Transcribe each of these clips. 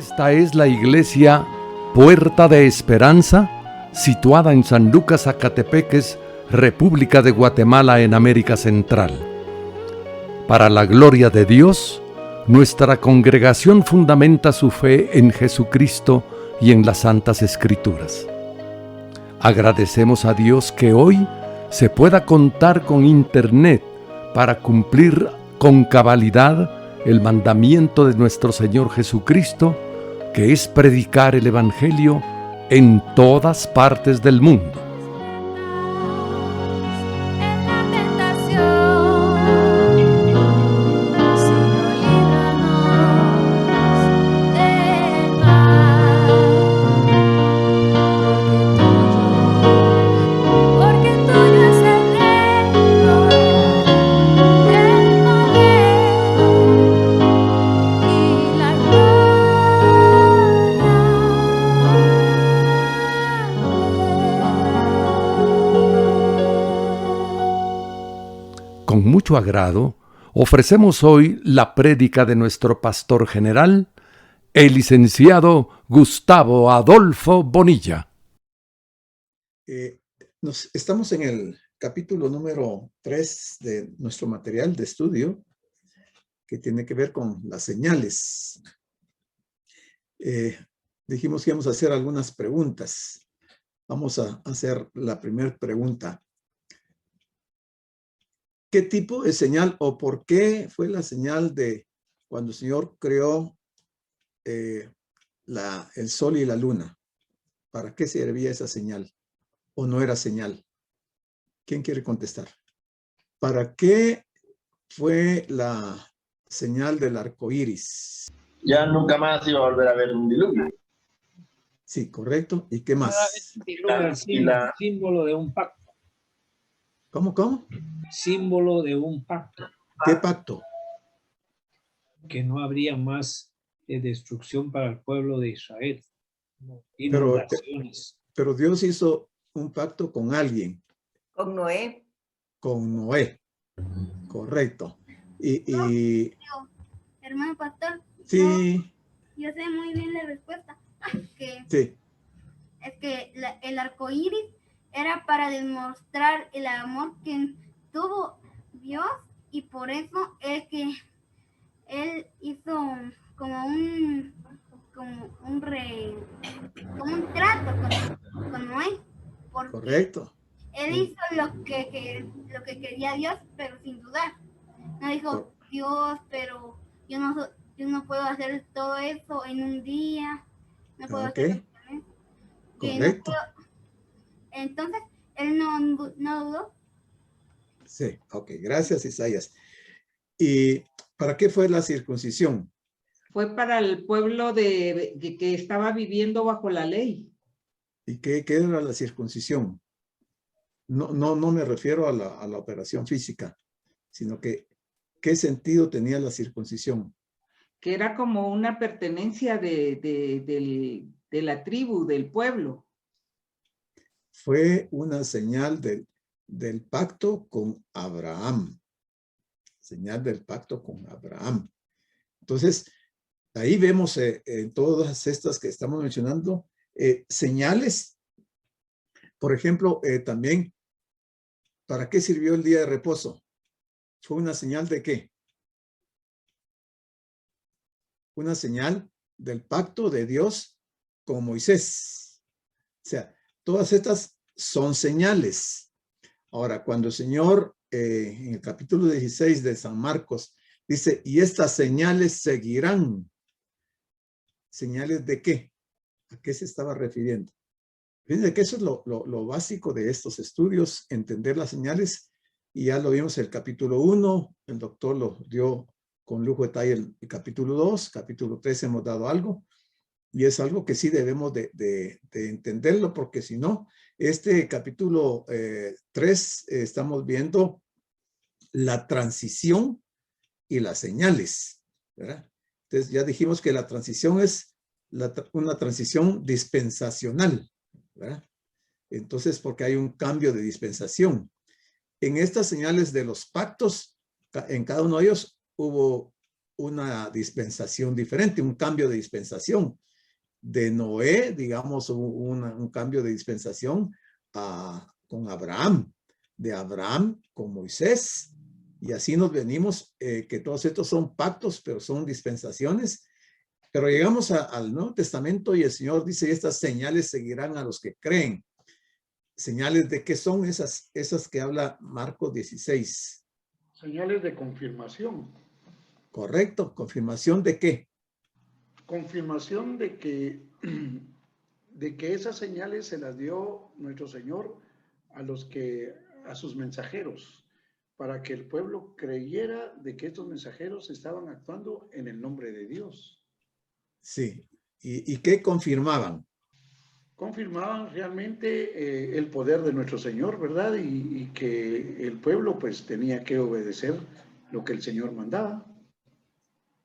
Esta es la iglesia Puerta de Esperanza, situada en San Lucas, Zacatepeques, República de Guatemala, en América Central. Para la gloria de Dios, nuestra congregación fundamenta su fe en Jesucristo y en las Santas Escrituras. Agradecemos a Dios que hoy se pueda contar con Internet para cumplir con cabalidad el mandamiento de nuestro Señor Jesucristo, que es predicar el Evangelio en todas partes del mundo. Con mucho agrado, ofrecemos hoy la prédica de nuestro pastor general, el licenciado Gustavo Adolfo Bonilla. Estamos en el capítulo número 3 de nuestro material de estudio, que tiene que ver con las señales. Dijimos que íbamos a hacer algunas preguntas. Vamos a hacer la primera pregunta. ¿Qué tipo de señal o por qué fue la señal de cuando el Señor creó el sol y la luna? ¿Para qué servía esa señal? ¿O no era señal? ¿Quién quiere contestar? ¿Para qué fue la señal del arco iris? Ya nunca más iba a volver a ver un diluvio. Sí, correcto. ¿Y qué más? Símbolo de un pacto. ¿Cómo? Símbolo de un pacto. ¿Qué pacto? Que no habría más destrucción para el pueblo de Israel. Pero Dios hizo un pacto con alguien. Con Noé. Con Noé. Correcto. Hermano pastor. Sí. Yo sé muy bien la respuesta. Sí. Es que el arco iris era para demostrar el amor que tuvo Dios, y por eso es que él hizo como un trato con Noé. Correcto. Él hizo lo que quería Dios, pero sin dudar. No dijo, Dios, pero yo no puedo hacer todo eso en un día. No puedo hacer eso. Correcto. Entonces, él no dudó. Sí, ok. Gracias, Isaías. ¿Y para qué fue la circuncisión? Fue para el pueblo que estaba viviendo bajo la ley. ¿Y qué era la circuncisión? No me refiero a la operación física, sino que ¿qué sentido tenía la circuncisión? Que era como una pertenencia de la tribu, del pueblo. Fue una señal del pacto con Abraham. Señal del pacto con Abraham. Entonces, ahí vemos en todas estas que estamos mencionando, señales. Por ejemplo, también, ¿para qué sirvió el día de reposo? ¿Fue una señal de qué? Una señal del pacto de Dios con Moisés. O sea, todas estas son señales. Ahora, cuando el Señor, en el capítulo 16 de San Marcos, dice, y estas señales seguirán. ¿Señales de qué? ¿A qué se estaba refiriendo? Fíjense que eso es lo básico de estos estudios, entender las señales, y ya lo vimos en el capítulo 1, el doctor lo dio con lujo de detalle el capítulo 2, capítulo 3 hemos dado algo, y es algo que sí debemos de entenderlo, porque si no, este capítulo 3 estamos viendo la transición y las señales, ¿verdad? Entonces ya dijimos que la transición es una transición dispensacional, ¿verdad? Entonces, porque hay un cambio de dispensación. En estas señales de los pactos, en cada uno de ellos hubo una dispensación diferente, un cambio de dispensación. De Noé, digamos, un cambio de dispensación con Abraham, de Abraham con Moisés, y así nos venimos, que todos estos son pactos, pero son dispensaciones. Pero llegamos al Nuevo Testamento y el Señor dice, estas señales seguirán a los que creen. ¿Señales de qué son esas que habla Marcos 16? Señales de confirmación. Correcto, ¿confirmación de qué? Confirmación de que esas señales se las dio nuestro Señor a sus mensajeros, para que el pueblo creyera de que estos mensajeros estaban actuando en el nombre de Dios. Sí, ¿y qué confirmaban? Confirmaban realmente el poder de nuestro Señor, ¿verdad? Y que el pueblo pues tenía que obedecer lo que el Señor mandaba.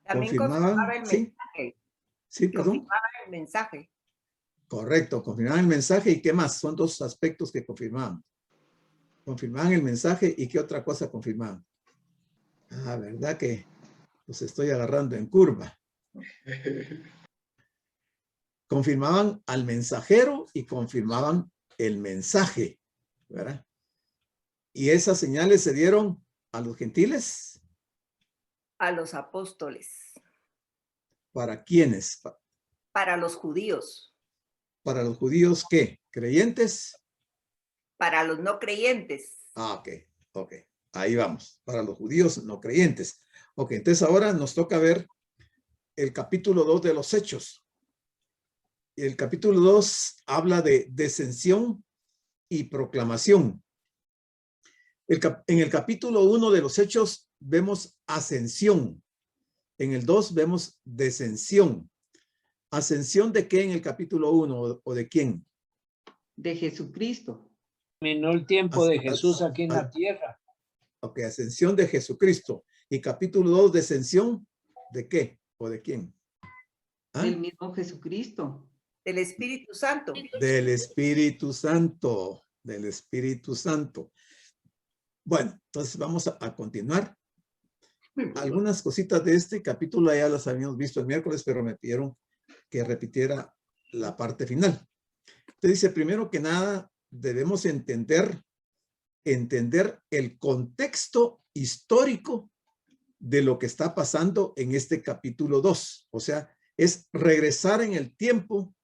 También ¿Confirmaban? confirmaba el Sí. mensaje. Sí, perdón. Confirmaba el mensaje. Correcto, confirmaban el mensaje y qué más. Son dos aspectos que confirmaban. Confirmaban el mensaje y qué otra cosa confirmaban. Ah, verdad que los estoy agarrando en curva. Confirmaban al mensajero y confirmaban el mensaje, ¿verdad? Y esas señales se dieron a los gentiles. A los apóstoles. ¿Para quiénes? Para los judíos. ¿Para los judíos qué? ¿Creyentes? Para los no creyentes. Ah, ok. Ahí vamos. Para los judíos no creyentes. Ok, entonces ahora nos toca ver el capítulo 2 de los Hechos. El capítulo 2 habla de descensión y proclamación. En el capítulo 1 de los Hechos vemos ascensión. En el 2 vemos descensión. ¿Ascensión de qué en el capítulo 1 o de quién? De Jesucristo. Terminó el tiempo de Jesús aquí en la tierra. Ok, ascensión de Jesucristo. Y capítulo 2, descensión ¿de qué o de quién? ¿Ah? Del mismo Jesucristo. Del Espíritu Santo. Del Espíritu Santo. Del Espíritu Santo. Bueno, entonces vamos a continuar. Algunas cositas de este capítulo ya las habíamos visto el miércoles, pero me pidieron que repitiera la parte final. Entonces dice, primero que nada, debemos entender el contexto histórico de lo que está pasando en este capítulo 2. O sea, es regresar en el tiempo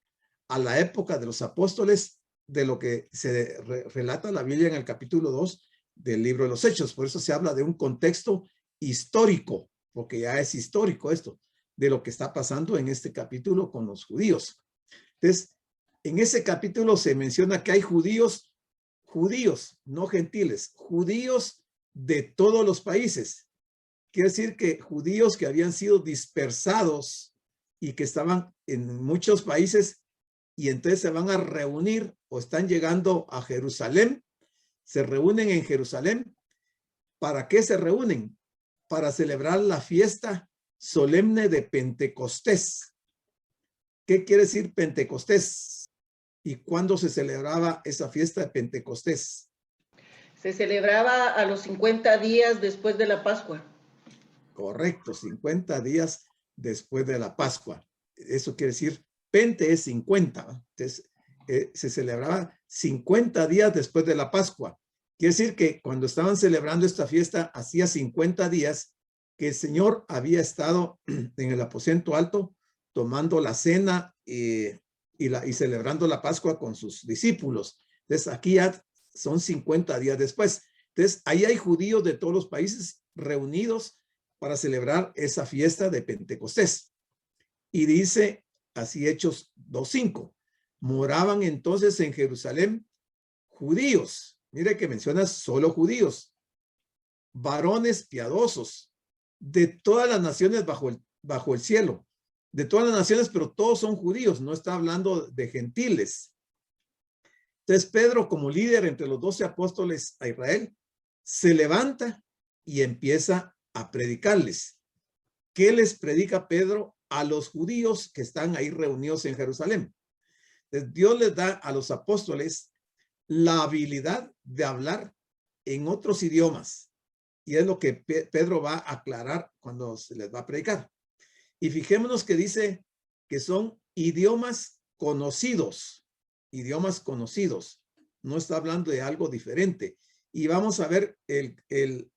a la época de los apóstoles, de lo que se relata la Biblia en el capítulo 2 del libro de los Hechos. Por eso se habla de un contexto histórico, porque ya es histórico esto, de lo que está pasando en este capítulo con los judíos. Entonces, en ese capítulo se menciona que hay judíos, no gentiles, judíos de todos los países. Quiere decir que judíos que habían sido dispersados y que estaban en muchos países y entonces se van a reunir o están llegando a Jerusalén, se reúnen en Jerusalén. ¿Para qué se reúnen? Para celebrar la fiesta solemne de Pentecostés. ¿Qué quiere decir Pentecostés? ¿Y cuándo se celebraba esa fiesta de Pentecostés? Se celebraba a los 50 días después de la Pascua. Correcto, 50 días después de la Pascua. Eso quiere decir, Pente es 50. Entonces, se celebraba 50 días después de la Pascua. Quiere decir que cuando estaban celebrando esta fiesta, hacía 50 días que el Señor había estado en el aposento alto tomando la cena y celebrando la Pascua con sus discípulos. Entonces, aquí ya son 50 días después. Entonces, ahí hay judíos de todos los países reunidos para celebrar esa fiesta de Pentecostés. Y dice, así Hechos 2:5, moraban entonces en Jerusalén judíos. Mire que menciona solo judíos, varones piadosos, de todas las naciones bajo el cielo, de todas las naciones, pero todos son judíos, no está hablando de gentiles. Entonces Pedro, como líder entre los 12 apóstoles a Israel, se levanta y empieza a predicarles. ¿Qué les predica Pedro a los judíos que están ahí reunidos en Jerusalén? Entonces, Dios les da a los apóstoles la habilidad de hablar en otros idiomas, Y es lo que Pedro va a aclarar cuando se les va a predicar. Y fijémonos que dice que son idiomas conocidos. Idiomas conocidos. No está hablando de algo diferente. Y vamos a ver el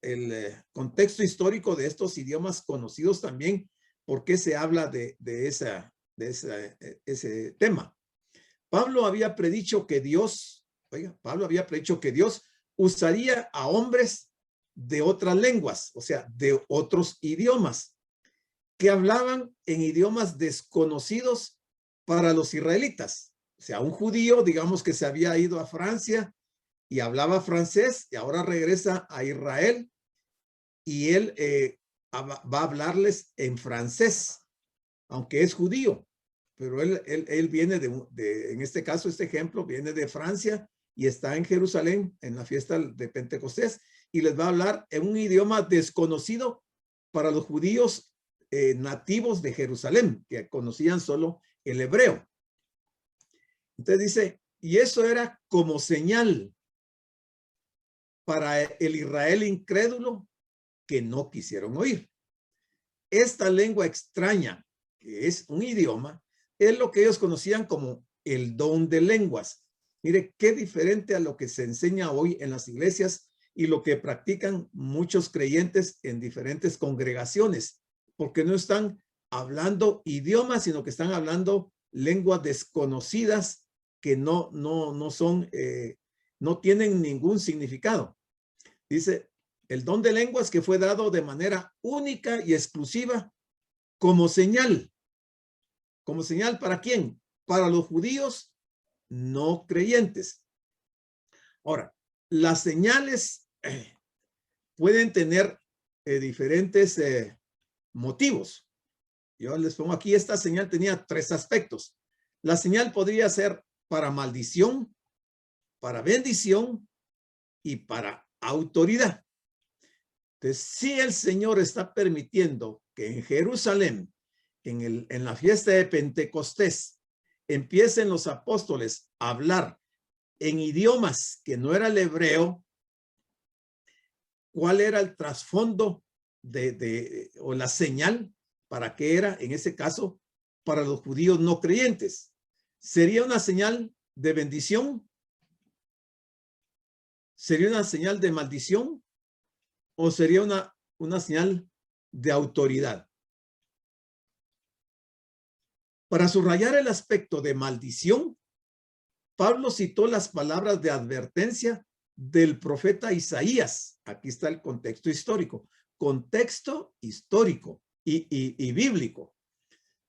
contexto histórico de estos idiomas conocidos también, por qué se habla de ese tema. Pablo había predicho que Dios usaría a hombres de otras lenguas, o sea, de otros idiomas, que hablaban en idiomas desconocidos para los israelitas. O sea, un judío, digamos que se había ido a Francia y hablaba francés y ahora regresa a Israel y él va a hablarles en francés, aunque es judío, pero él viene en este caso, este ejemplo, viene de Francia y está en Jerusalén en la fiesta de Pentecostés y les va a hablar en un idioma desconocido para los judíos nativos de Jerusalén, que conocían solo el hebreo. Entonces dice, y eso era como señal para el Israel incrédulo que no quisieron oír. Esta lengua extraña, que es un idioma, es lo que ellos conocían como el don de lenguas. Mire, qué diferente a lo que se enseña hoy en las iglesias y lo que practican muchos creyentes en diferentes congregaciones, porque no están hablando idiomas, sino que están hablando lenguas desconocidas que no tienen ningún significado. Dice, el don de lenguas que fue dado de manera única y exclusiva como señal. ¿Como señal para quién? Para los judíos no creyentes. Ahora, las señales pueden tener diferentes motivos. Yo les pongo aquí, esta señal tenía 3 aspectos. La señal podría ser para maldición, para bendición y para autoridad. Entonces, si el Señor está permitiendo que en Jerusalén, en la fiesta de Pentecostés, empiecen los apóstoles a hablar en idiomas que no era el hebreo, ¿cuál era el trasfondo o la señal? ¿Para qué era, en ese caso, para los judíos no creyentes? ¿Sería una señal de bendición? ¿Sería una señal de maldición? ¿O sería una señal de autoridad? Para subrayar el aspecto de maldición, Pablo citó las palabras de advertencia del profeta Isaías. Aquí está el contexto histórico. Contexto histórico y bíblico.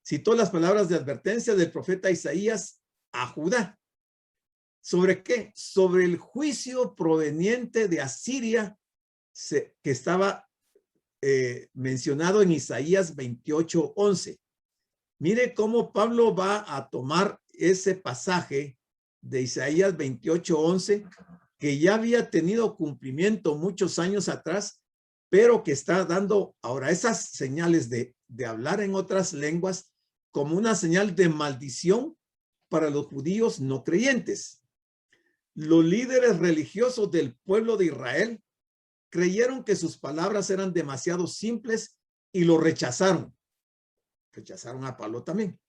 Citó las palabras de advertencia del profeta Isaías a Judá. ¿Sobre qué? Sobre el juicio proveniente de Asiria que estaba mencionado en Isaías 28:11. Mire cómo Pablo va a tomar ese pasaje de Isaías 28:11 que ya había tenido cumplimiento muchos años atrás, pero que está dando ahora esas señales de hablar en otras lenguas como una señal de maldición para los judíos no creyentes. Los líderes religiosos del pueblo de Israel creyeron que sus palabras eran demasiado simples y lo rechazaron. Rechazaron a Pablo también.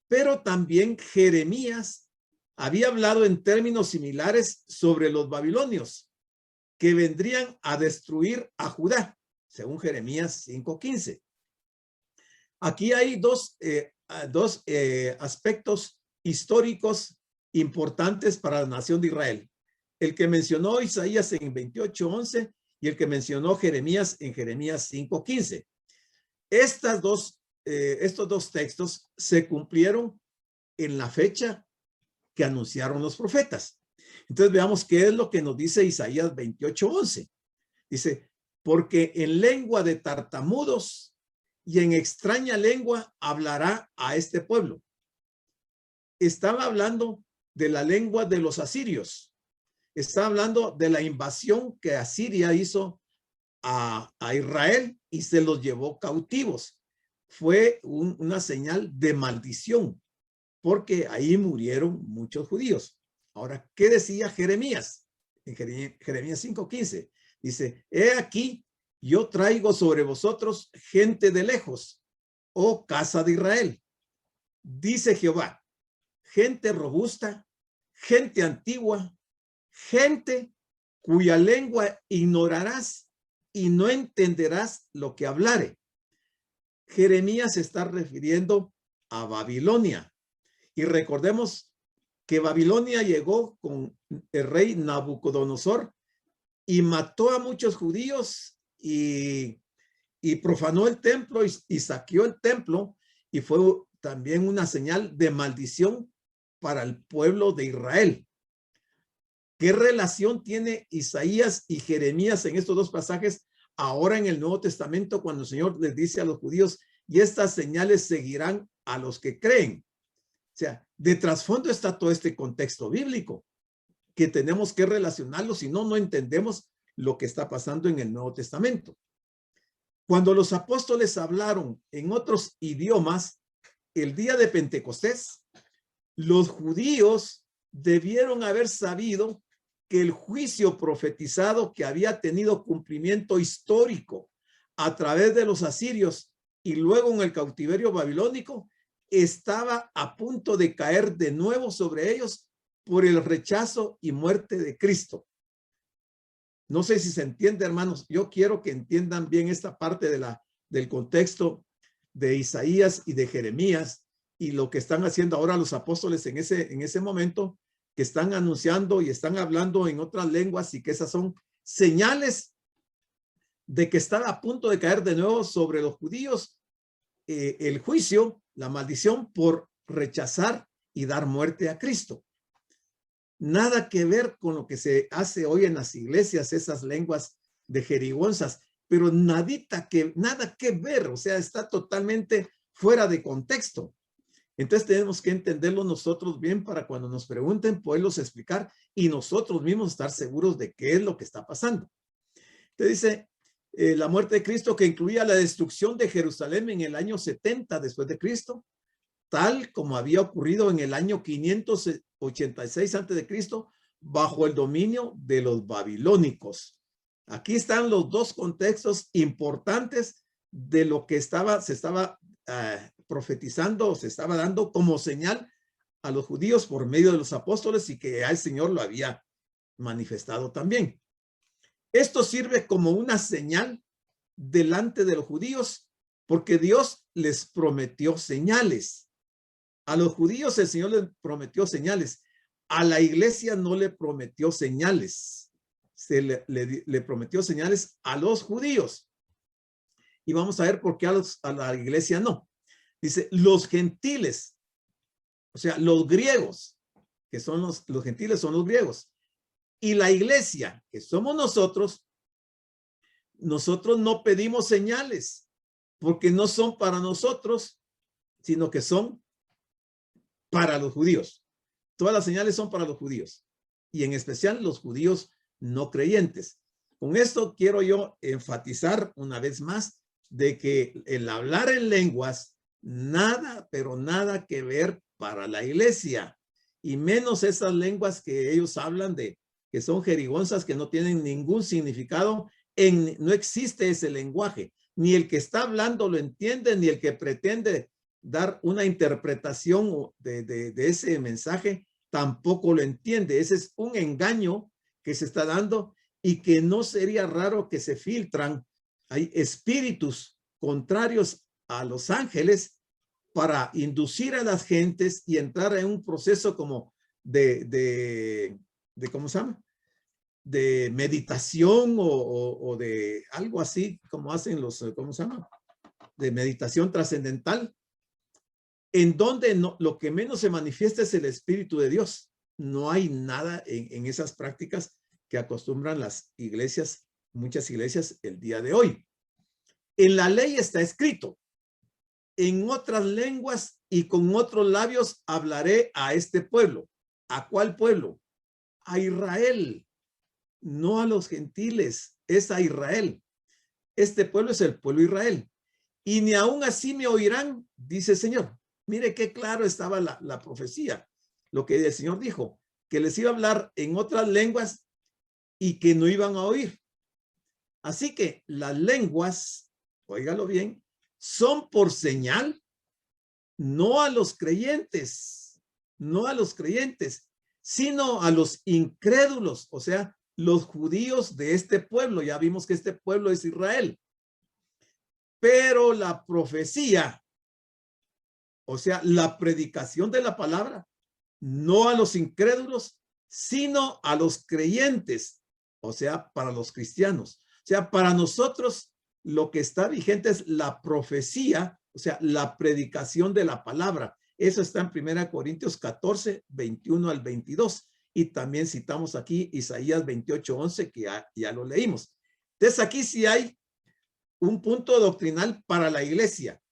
Pero también Jeremías había hablado en términos similares sobre los babilonios que vendrían a destruir a Judá, según Jeremías 5:15. Aquí hay dos aspectos históricos importantes para la nación de Israel. El que mencionó Isaías en 28:11 y el que mencionó Jeremías en Jeremías 5:15. Estos dos textos se cumplieron en la fecha que anunciaron los profetas. Entonces veamos qué es lo que nos dice Isaías 28:11. Dice, porque en lengua de tartamudos y en extraña lengua hablará a este pueblo. Estaba hablando de la lengua de los asirios. Está hablando de la invasión que Asiria hizo a Israel y se los llevó cautivos. Fue una señal de maldición, porque ahí murieron muchos judíos. Ahora, ¿qué decía Jeremías? En Jeremías 5:15. Dice, he aquí, yo traigo sobre vosotros gente de lejos, oh casa de Israel. Dice Jehová, gente robusta, gente antigua, gente cuya lengua ignorarás y no entenderás lo que hablare. Jeremías se está refiriendo a Babilonia. Y recordemos que Babilonia llegó con el rey Nabucodonosor y mató a muchos judíos y profanó el templo y saqueó el templo, y fue también una señal de maldición para el pueblo de Israel. ¿Qué relación tiene Isaías y Jeremías en estos dos pasajes ahora en el Nuevo Testamento, cuando el Señor les dice a los judíos, y estas señales seguirán a los que creen? O sea, de trasfondo está todo este contexto bíblico que tenemos que relacionarlo, si no, no entendemos lo que está pasando en el Nuevo Testamento. Cuando los apóstoles hablaron en otros idiomas el día de Pentecostés, los judíos debieron haber sabido que el juicio profetizado, que había tenido cumplimiento histórico a través de los asirios y luego en el cautiverio babilónico, estaba a punto de caer de nuevo sobre ellos por el rechazo y muerte de Cristo. No sé si se entiende, hermanos. Yo quiero que entiendan bien esta parte del contexto de Isaías y de Jeremías y lo que están haciendo ahora los apóstoles en ese momento, que están anunciando y están hablando en otras lenguas, y que esas son señales de que está a punto de caer de nuevo sobre los judíos el juicio, la maldición por rechazar y dar muerte a Cristo. Nada que ver con lo que se hace hoy en las iglesias, esas lenguas de jerigonzas, pero nada que ver, o sea, está totalmente fuera de contexto. Entonces tenemos que entenderlo nosotros bien para cuando nos pregunten poderlos explicar y nosotros mismos estar seguros de qué es lo que está pasando. Te dice la muerte de Cristo, que incluía la destrucción de Jerusalén en el año 70 después de Cristo, tal como había ocurrido en el año 586 antes de Cristo, bajo el dominio de los babilónicos. Aquí están los dos contextos importantes de lo que se estaba profetizando, o se estaba dando como señal a los judíos por medio de los apóstoles, y que el Señor lo había manifestado también. Esto sirve como una señal delante de los judíos, porque Dios les prometió señales. A los judíos el Señor les prometió señales. A la iglesia no le prometió señales. Le prometió señales a los judíos. Y vamos a ver por qué a la iglesia no. Dice, los gentiles, o sea, los griegos, que son los gentiles son los griegos, y la iglesia, que somos nosotros no pedimos señales, porque no son para nosotros, sino que son para los judíos. Todas las señales son para los judíos, y en especial los judíos no creyentes. Con esto quiero yo enfatizar una vez más de que el hablar en lenguas, nada, pero nada que ver para la iglesia, y menos esas lenguas que ellos hablan que son jerigonzas, que no tienen ningún significado. No existe ese lenguaje, ni el que está hablando lo entiende, ni el que pretende dar una interpretación de ese mensaje tampoco lo entiende. Ese es un engaño que se está dando, y que no sería raro que se filtran. Hay espíritus contrarios a los ángeles para inducir a las gentes y entrar en un proceso como ¿cómo se llama? De meditación o de algo así, como hacen los, ¿cómo se llama? De meditación trascendental, en donde lo que menos se manifiesta es el Espíritu de Dios. No hay nada en esas prácticas que acostumbran las iglesias, muchas iglesias el día de hoy. En la ley está escrito, en otras lenguas y con otros labios hablaré a este pueblo. ¿A cuál pueblo? A Israel, no a los gentiles, es a Israel. Este pueblo es el pueblo de Israel. Y ni aún así me oirán, dice el Señor. Mire qué claro estaba la profecía. Lo que el Señor dijo, que les iba a hablar en otras lenguas y que no iban a oír. Así que las lenguas, óigalo bien, son por señal, no a los creyentes, no a los creyentes, sino a los incrédulos, o sea, los judíos de este pueblo. Ya vimos que este pueblo es Israel. Pero la profecía, o sea, la predicación de la palabra, no a los incrédulos, sino a los creyentes, o sea, para los cristianos. O sea, para nosotros lo que está vigente es la profecía, o sea, la predicación de la palabra. Eso está en 1 Corintios 14, 21 al 22. Y también citamos aquí Isaías 28, 11, que ya lo leímos. Entonces aquí sí hay un punto doctrinal para la iglesia.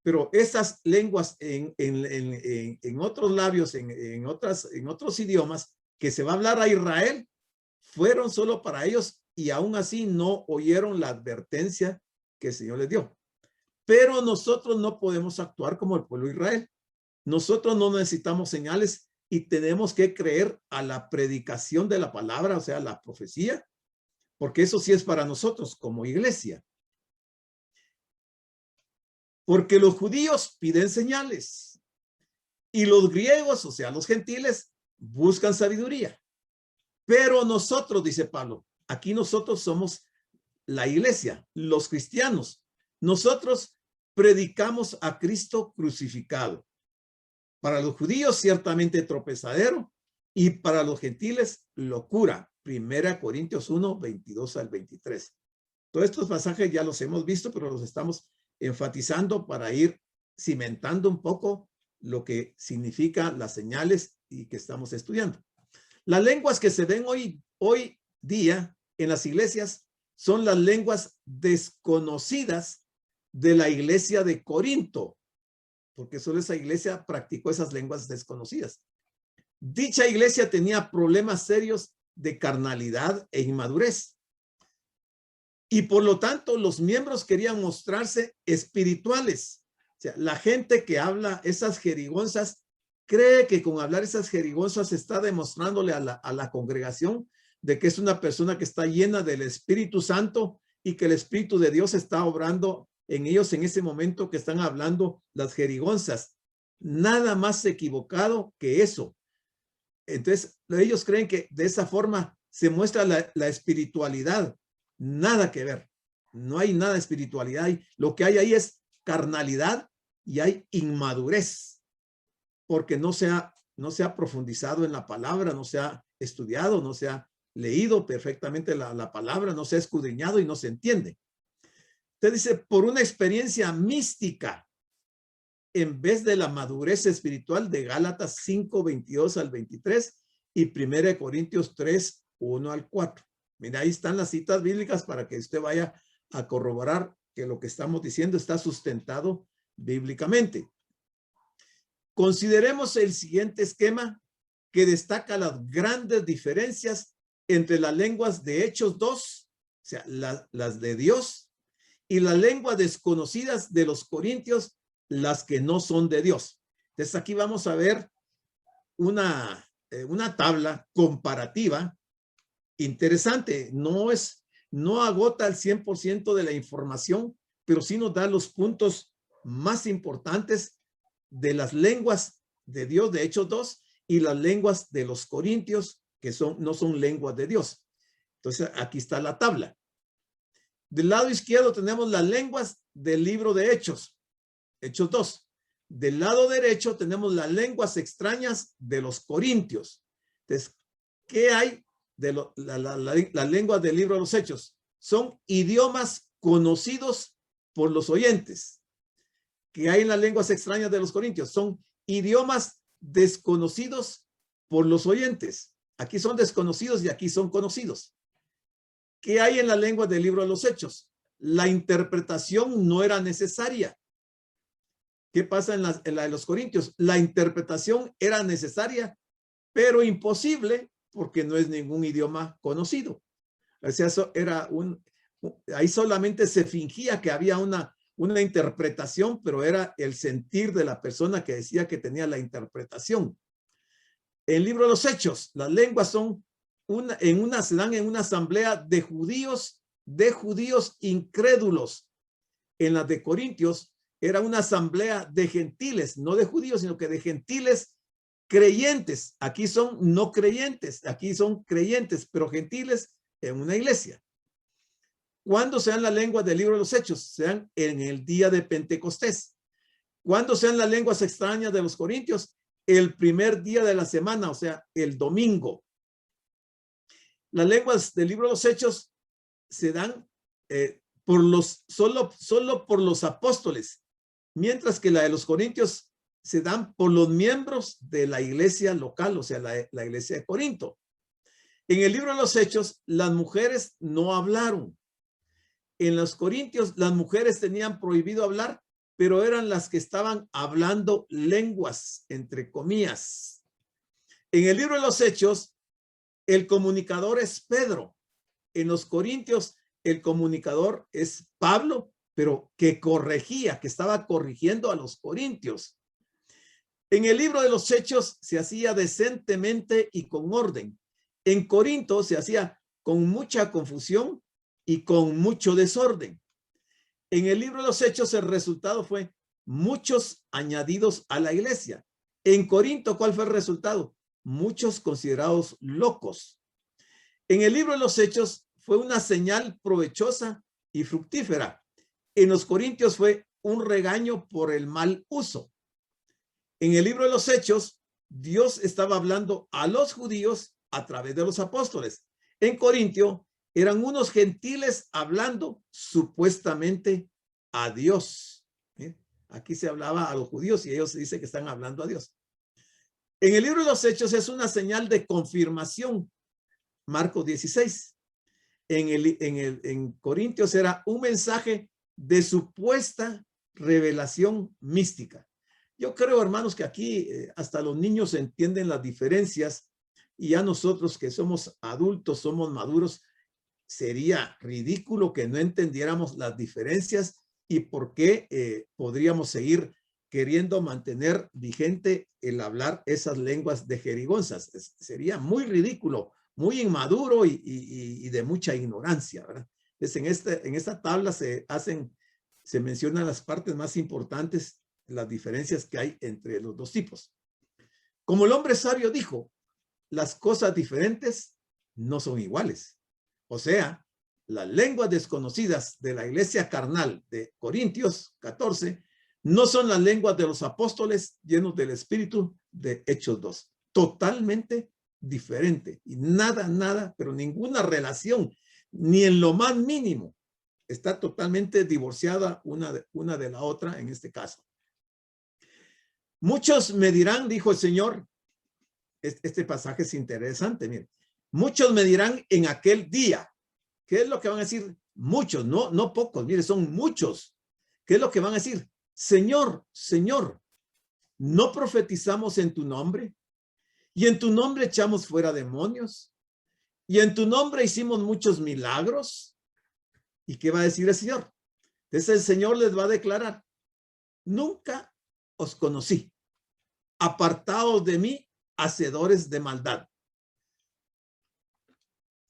Pero esas lenguas en otros labios, en otros idiomas que se va a hablar a Israel, fueron solo para ellos y aún así no oyeron la advertencia que el Señor les dio. Pero nosotros no podemos actuar como el pueblo de Israel. Nosotros no necesitamos señales y tenemos que creer a la predicación de la palabra, o sea, la profecía, porque eso sí es para nosotros como iglesia. Porque los judíos piden señales y los griegos, o sea, los gentiles, buscan sabiduría. Pero nosotros, dice Pablo, aquí nosotros somos la iglesia, los cristianos. Nosotros predicamos a Cristo crucificado. Para los judíos, ciertamente tropezadero, y para los gentiles, locura. 1 Corintios 1, 22 al 23. Todos estos pasajes ya los hemos visto, pero los estamos enfatizando para ir cimentando un poco lo que significa las señales y que estamos estudiando. Las lenguas que se ven hoy día en las iglesias son las lenguas desconocidas de la iglesia de Corinto, porque solo esa iglesia practicó esas lenguas desconocidas. Dicha iglesia tenía problemas serios de carnalidad e inmadurez. Y por lo tanto, los miembros querían mostrarse espirituales. O sea, la gente que habla esas jerigonzas cree que con hablar esas jerigonzas está demostrándole a la congregación de que es una persona que está llena del Espíritu Santo y que el Espíritu de Dios está obrando en ellos en ese momento que están hablando las jerigonzas. Nada más equivocado que eso. Entonces, ellos creen que de esa forma se muestra la espiritualidad. Nada que ver. No hay nada de espiritualidad. Lo que hay ahí es carnalidad y hay inmadurez. Porque no se ha profundizado en la palabra, no se ha estudiado, no se ha leído perfectamente la palabra, no se ha escudriñado y no se entiende. Usted dice, por una experiencia mística, en vez de la madurez espiritual de Gálatas 5, 22 al 23 y 1 Corintios 3, 1 al 4. Mira, ahí están las citas bíblicas para que usted vaya a corroborar que lo que estamos diciendo está sustentado bíblicamente. Consideremos el siguiente esquema que destaca las grandes diferencias entre las lenguas de Hechos 2, o sea, las de Dios, y las lenguas desconocidas de los corintios, las que no son de Dios. Entonces aquí vamos a ver una tabla comparativa interesante. No agota el 100% de la información, pero sí nos da los puntos más importantes de las lenguas de Dios de Hechos 2 y las lenguas de los corintios que no son lenguas de Dios. Entonces aquí está la tabla. Del lado izquierdo tenemos las lenguas del libro de Hechos, Hechos 2. Del lado derecho tenemos las lenguas extrañas de los corintios. Entonces, ¿qué hay de las lenguas del libro de los Hechos? Son idiomas conocidos por los oyentes. ¿Qué hay en las lenguas extrañas de los corintios? Son idiomas desconocidos por los oyentes. Aquí son desconocidos y aquí son conocidos. ¿Qué hay en la lengua del libro de los Hechos? La interpretación no era necesaria. ¿Qué pasa en la de los corintios? La interpretación era necesaria, pero imposible porque no es ningún idioma conocido. O sea, eso era ahí solamente se fingía que había una interpretación, pero era el sentir de la persona que decía que tenía la interpretación. En el libro de los Hechos, las lenguas son se dan en una asamblea de judíos incrédulos. En la de Corintios era una asamblea de gentiles, no de judíos, sino que de gentiles creyentes. Aquí son no creyentes, aquí son creyentes, pero gentiles en una iglesia. ¿Cuándo se dan las lenguas del libro de los Hechos? Se dan en el día de Pentecostés. ¿Cuándo se dan las lenguas extrañas de los corintios? El primer día de la semana, o sea, el domingo. Las lenguas del libro de los Hechos se dan solo por los apóstoles, mientras que la de los corintios se dan por los miembros de la iglesia local, o sea, la iglesia de Corinto. En el libro de los Hechos, las mujeres no hablaron. En los corintios, las mujeres tenían prohibido hablar, pero eran las que estaban hablando lenguas, entre comillas. En el libro de los Hechos, el comunicador es Pedro. En los corintios, el comunicador es Pablo, pero que corregía, que estaba corrigiendo a los corintios. En el libro de los Hechos se hacía decentemente y con orden. En Corinto se hacía con mucha confusión y con mucho desorden. En el libro de los Hechos el resultado fue muchos añadidos a la iglesia. En Corinto, ¿cuál fue el resultado? Muchos considerados locos. En el libro de los Hechos fue una señal provechosa y fructífera. En los corintios fue un regaño por el mal uso. En el libro de los Hechos, Dios estaba hablando a los judíos a través de los apóstoles. En Corintio eran unos gentiles hablando supuestamente a Dios. Aquí se hablaba a los judíos y ellos dicen que están hablando a Dios. En el libro de los Hechos es una señal de confirmación. Marcos 16. En Corintios era un mensaje de supuesta revelación mística. Yo creo, hermanos, que aquí hasta los niños entienden las diferencias y ya nosotros que somos adultos, somos maduros, sería ridículo que no entendiéramos las diferencias y por qué podríamos seguir queriendo mantener vigente el hablar esas lenguas de jerigonzas. Sería muy ridículo, muy inmaduro y de mucha ignorancia, ¿verdad? Entonces, en esta tabla se mencionan las partes más importantes, las diferencias que hay entre los dos tipos. Como el hombre sabio dijo, las cosas diferentes no son iguales. O sea, las lenguas desconocidas de la iglesia carnal de Corintios 14 no son las lenguas de los apóstoles llenos del Espíritu de Hechos 2. Totalmente diferente y nada, pero ninguna relación, ni en lo más mínimo. Está totalmente divorciada una de la otra en este caso. Muchos me dirán, dijo el Señor, este pasaje es interesante, miren. Muchos me dirán en aquel día. ¿Qué es lo que van a decir? Muchos, no pocos, mire, son muchos. ¿Qué es lo que van a decir? Señor, Señor, ¿no profetizamos en tu nombre? Y en tu nombre echamos fuera demonios. Y en tu nombre hicimos muchos milagros. ¿Y qué va a decir el Señor? Entonces el Señor les va a declarar, nunca os conocí. Apartados de mí, hacedores de maldad.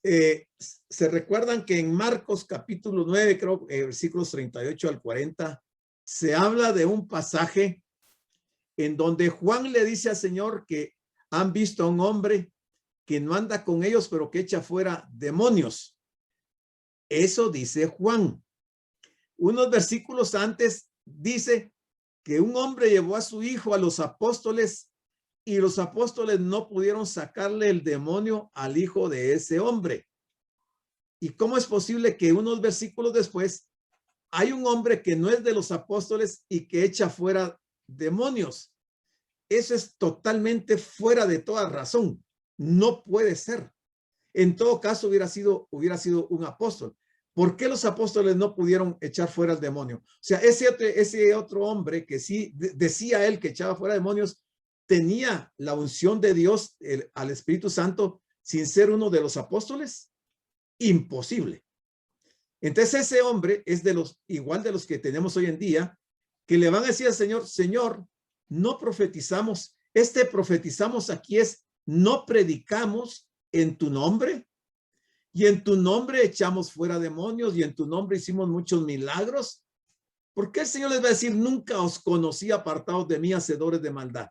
Se recuerdan que en Marcos capítulo 9, creo, versículos 38 al 40, se habla de un pasaje en donde Juan le dice al Señor que han visto a un hombre que no anda con ellos, pero que echa fuera demonios. Eso dice Juan. Unos versículos antes dice que un hombre llevó a su hijo a los apóstoles y los apóstoles no pudieron sacarle el demonio al hijo de ese hombre. ¿Y cómo es posible que unos versículos después hay un hombre que no es de los apóstoles y que echa fuera demonios? Eso es totalmente fuera de toda razón. No puede ser. En todo caso hubiera sido un apóstol. ¿Por qué los apóstoles no pudieron echar fuera el demonio? O sea, ese otro hombre que sí decía él que echaba fuera demonios, tenía la unción de Dios al Espíritu Santo sin ser uno de los apóstoles. Imposible. Entonces ese hombre es igual de los que tenemos hoy en día, que le van a decir al Señor, Señor, no profetizamos. Profetizamos aquí no predicamos en tu nombre, y en tu nombre echamos fuera demonios, y en tu nombre hicimos muchos milagros. ¿Por qué el Señor les va a decir, nunca os conocí, apartados de mí, hacedores de maldad?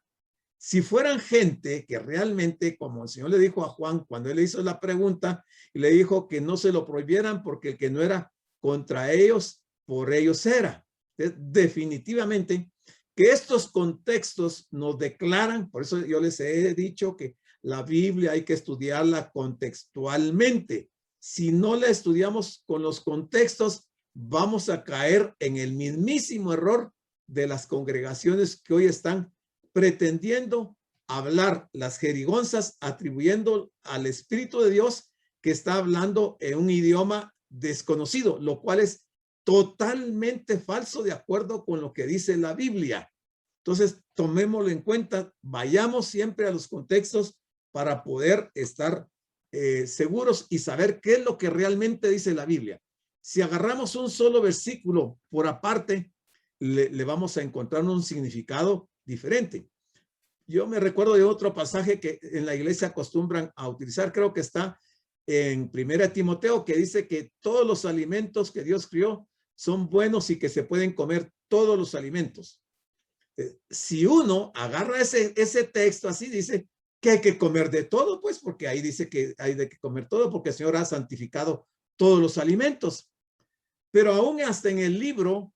Si fueran gente que realmente, como el Señor le dijo a Juan cuando él le hizo la pregunta, y le dijo que no se lo prohibieran porque el que no era contra ellos, por ellos era. Definitivamente que estos contextos nos declaran, por eso yo les he dicho que la Biblia hay que estudiarla contextualmente. Si no la estudiamos con los contextos, vamos a caer en el mismísimo error de las congregaciones que hoy están pretendiendo hablar las jerigonzas, atribuyendo al Espíritu de Dios que está hablando en un idioma desconocido, lo cual es totalmente falso de acuerdo con lo que dice la Biblia. Entonces, tomémoslo en cuenta, vayamos siempre a los contextos para poder estar seguros y saber qué es lo que realmente dice la Biblia. Si agarramos un solo versículo por aparte, le vamos a encontrar un significado diferente. Yo me recuerdo de otro pasaje que en la iglesia acostumbran a utilizar, creo que está en 1 Timoteo, que dice que todos los alimentos que Dios crió son buenos y que se pueden comer todos los alimentos. Si uno agarra ese texto así, dice que hay que comer de todo, pues, porque ahí dice que hay de que comer todo, porque el Señor ha santificado todos los alimentos. Pero aún hasta en el libro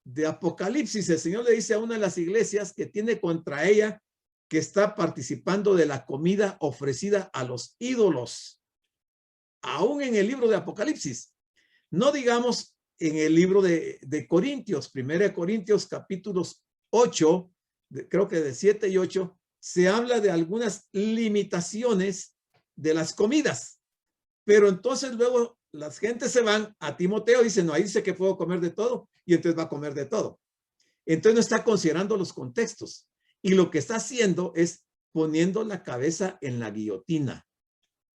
de Apocalipsis, el Señor le dice a una de las iglesias que tiene contra ella que está participando de la comida ofrecida a los ídolos. Aún en el libro de Apocalipsis. No digamos en el libro de Corintios, 1 Corintios capítulos 8, creo que de 7 y 8, se habla de algunas limitaciones de las comidas. Pero entonces luego las gentes se van a Timoteo y dicen, no, ahí dice que puedo comer de todo, y entonces va a comer de todo. Entonces no está considerando los contextos. Y lo que está haciendo es poniendo la cabeza en la guillotina,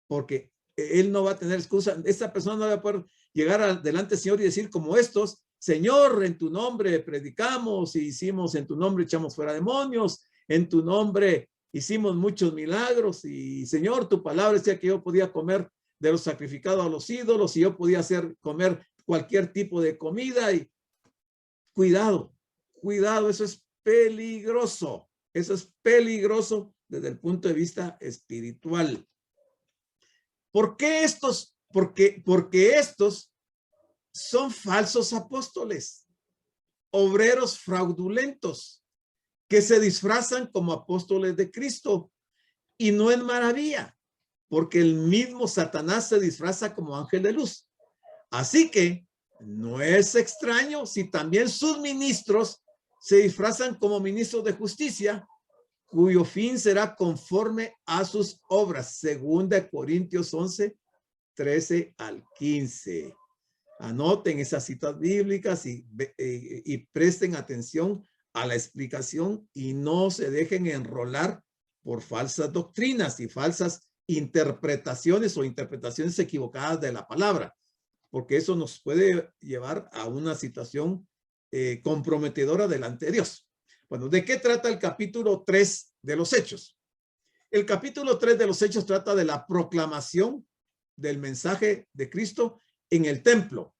porque él no va a tener excusa. Esta persona no va a poder llegar delante del Señor y decir como estos, Señor, en tu nombre predicamos y hicimos, en tu nombre echamos fuera demonios, en tu nombre hicimos muchos milagros y Señor, tu palabra decía que yo podía comer de los sacrificados a los ídolos y yo podía hacer comer cualquier tipo de comida. Y cuidado, cuidado, eso es peligroso. Eso es peligroso desde el punto de vista espiritual. ¿Por qué estos? Porque estos son falsos apóstoles, obreros fraudulentos que se disfrazan como apóstoles de Cristo. Y no es maravilla, porque el mismo Satanás se disfraza como ángel de luz. Así que no es extraño si también sus ministros se disfrazan como ministros de justicia, cuyo fin será conforme a sus obras. 2 Corintios 11, 13 al 15. Anoten esas citas bíblicas y presten atención a la explicación y no se dejen enrolar por falsas doctrinas y falsas interpretaciones o interpretaciones equivocadas de la palabra, porque eso nos puede llevar a una situación comprometedora delante de Dios. Bueno, ¿de qué trata el capítulo 3 de los Hechos? El capítulo 3 de los Hechos trata de la proclamación del mensaje de Cristo en el templo.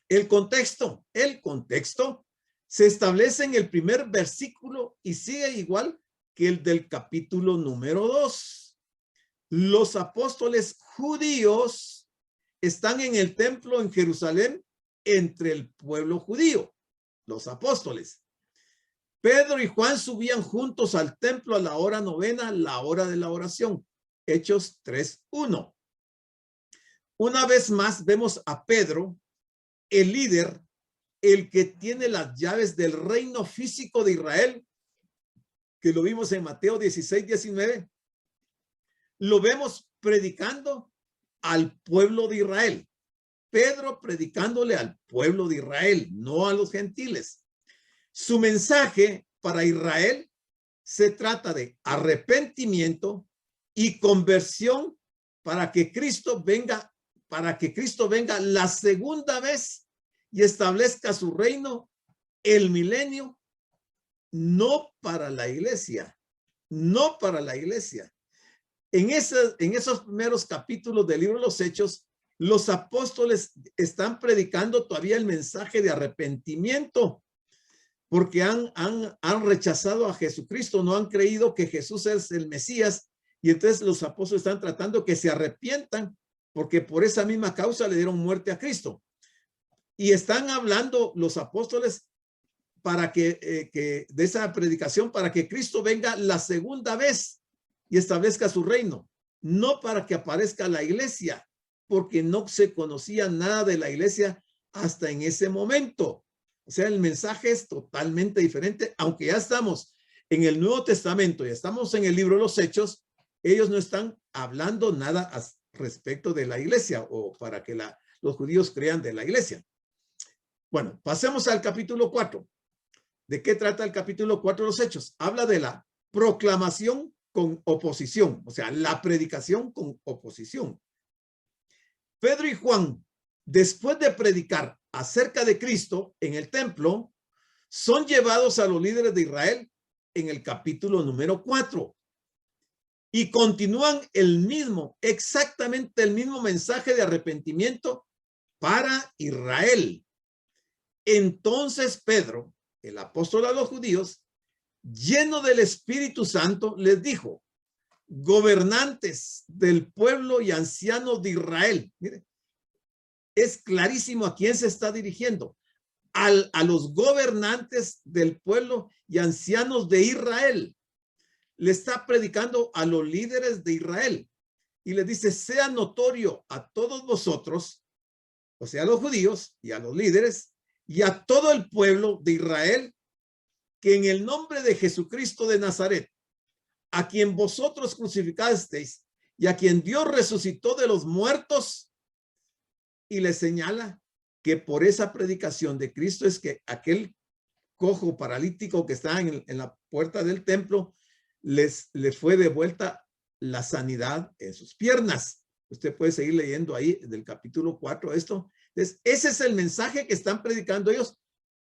El contexto se establece en el primer versículo y sigue igual que el del capítulo número 2. Los apóstoles judíos están en el templo en Jerusalén entre el pueblo judío, los apóstoles. Pedro y Juan subían juntos al templo a la hora novena, la hora de la oración. Hechos 3:1. Una vez más vemos a Pedro, el líder, el que tiene las llaves del reino físico de Israel, que lo vimos en Mateo 16:19. Lo vemos predicando al pueblo de Israel. Pedro predicándole al pueblo de Israel, no a los gentiles. Su mensaje para Israel se trata de arrepentimiento y conversión para que Cristo venga la segunda vez y establezca su reino, el milenio, no para la iglesia, no para la iglesia. En esos primeros capítulos del libro de los Hechos, los apóstoles están predicando todavía el mensaje de arrepentimiento, porque han rechazado a Jesucristo, no han creído que Jesús es el Mesías, y entonces los apóstoles están tratando que se arrepientan, porque por esa misma causa le dieron muerte a Cristo. Y están hablando los apóstoles para que de esa predicación, para que Cristo venga la segunda vez y establezca su reino, no para que aparezca la iglesia, porque no se conocía nada de la iglesia hasta en ese momento. O sea, el mensaje es totalmente diferente, aunque ya estamos en el Nuevo Testamento, ya estamos en el libro de los Hechos, ellos no están hablando nada respecto de la iglesia o para que los judíos crean de la iglesia. Bueno, pasemos al capítulo 4. ¿De qué trata el capítulo 4 de los Hechos? Habla de la proclamación con oposición, o sea, la predicación con oposición. Pedro y Juan, después de predicar acerca de Cristo en el templo, son llevados a los líderes de Israel en el capítulo número 4 y continúan exactamente el mismo mensaje de arrepentimiento para Israel. Entonces Pedro, el apóstol a los judíos, lleno del Espíritu Santo, les dijo: gobernantes del pueblo y ancianos de Israel. Mire, es clarísimo a quién se está dirigiendo. A los gobernantes del pueblo y ancianos de Israel. Le está predicando a los líderes de Israel. Y les dice: sea notorio a todos vosotros, o sea, a los judíos y a los líderes, y a todo el pueblo de Israel, que en el nombre de Jesucristo de Nazaret, a quien vosotros crucificasteis y a quien Dios resucitó de los muertos, y le señala que por esa predicación de Cristo es que aquel cojo paralítico que estaba en la puerta del templo, le fue devuelta la sanidad en sus piernas. Usted puede seguir leyendo ahí del capítulo 4 esto. Entonces, ese es el mensaje que están predicando ellos